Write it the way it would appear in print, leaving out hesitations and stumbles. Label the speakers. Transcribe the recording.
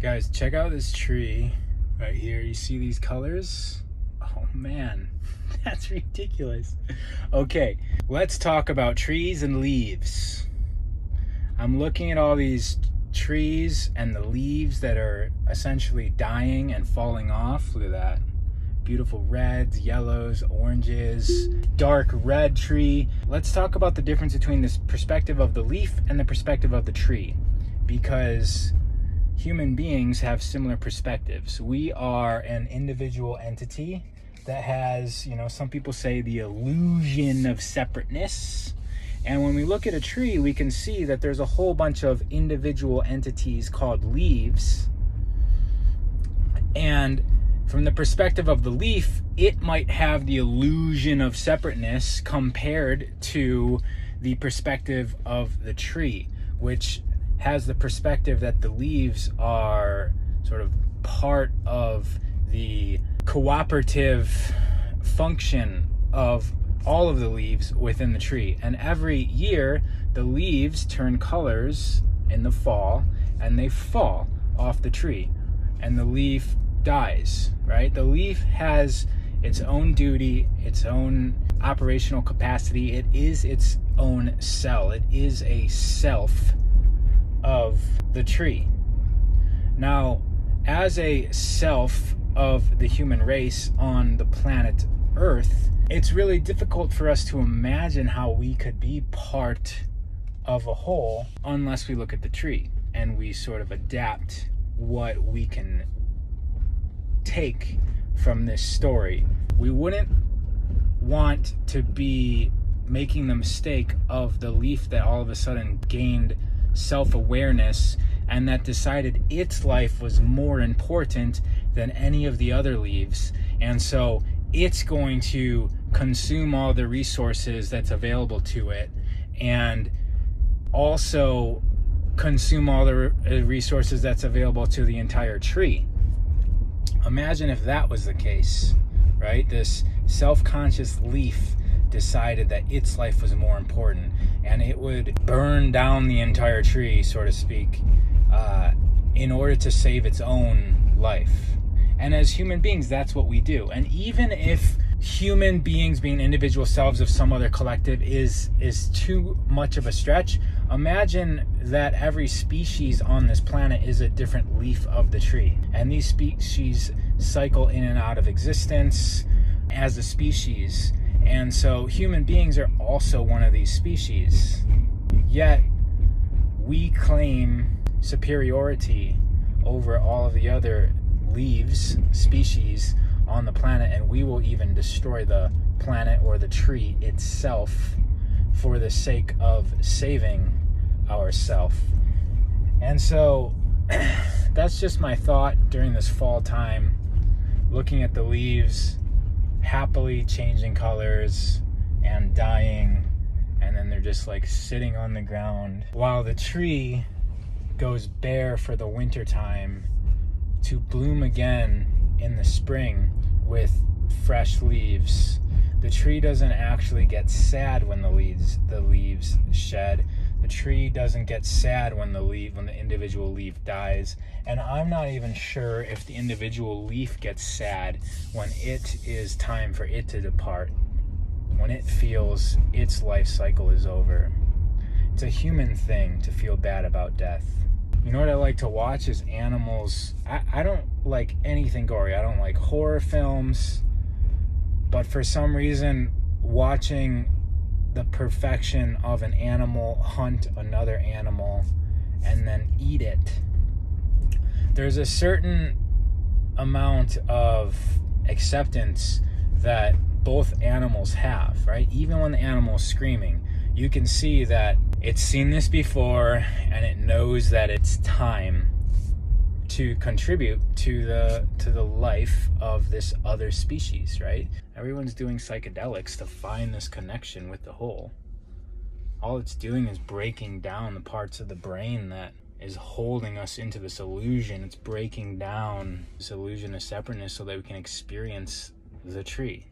Speaker 1: Guys, check out this tree right here. You see these colors? Oh man, that's ridiculous. Okay, let's talk about trees and leaves. I'm looking at all these trees and the leaves that are essentially dying and falling off. Look at that. Beautiful reds, yellows, oranges, dark red tree. Let's talk about the difference between this perspective of the leaf and the perspective of the tree, because human beings have similar perspectives. We are an individual entity that has, some people say the illusion of separateness. And when we look at a tree, we can see that there's a whole bunch of individual entities called leaves. And from the perspective of the leaf, it might have the illusion of separateness compared to the perspective of the tree, which has the perspective that the leaves are sort of part of the cooperative function of all of the leaves within the tree. And every year, the leaves turn colors in the fall and they fall off the tree and the leaf dies, right? The leaf has its own duty, its own operational capacity. It is its own cell. It is a self of the tree. Now, as a self of the human race on the planet Earth, it's really difficult for us to imagine how we could be part of a whole unless we look at the tree and we sort of adapt what we can take from this story. We wouldn't want to be making the mistake of the leaf that all of a sudden gained self-awareness and that decided its life was more important than any of the other leaves, and so it's going to consume all the resources that's available to it and also consume all the resources that's available to the entire tree. Imagine if that was the case, right? This self-conscious leaf decided that its life was more important and it would burn down the entire tree, so to speak, in order to save its own life. And as human beings, that's what we do. And even if human beings being individual selves of some other collective is too much of a stretch, imagine that every species on this planet is a different leaf of the tree. And these species cycle in and out of existence as a species. And so human beings are also one of these species. Yet we claim superiority over all of the other leaves, species on the planet, and we will even destroy the planet or the tree itself for the sake of saving ourselves. And so that's just my thought during this fall time, looking at the leaves happily changing colors and dying, and then they're just like sitting on the ground while the tree goes bare for the winter time to bloom again in the spring with fresh leaves. The tree doesn't actually get sad when the leaves shed. The tree doesn't get sad when the individual leaf dies. And I'm not even sure if the individual leaf gets sad when it is time for it to depart, when it feels its life cycle is over. It's a human thing to feel bad about death. You know what I like to watch is animals. I don't like anything gory. I don't like horror films. But for some reason, watching the perfection of an animal hunt another animal and then eat it, there's a certain amount of acceptance that both animals have, right? Even when the animal is screaming, you can see that it's seen this before and it knows that it's time to contribute to the life of this other species, right? Everyone's doing psychedelics to find this connection with the whole. All it's doing is breaking down the parts of the brain that is holding us into this illusion. It's breaking down this illusion of separateness so that we can experience the tree.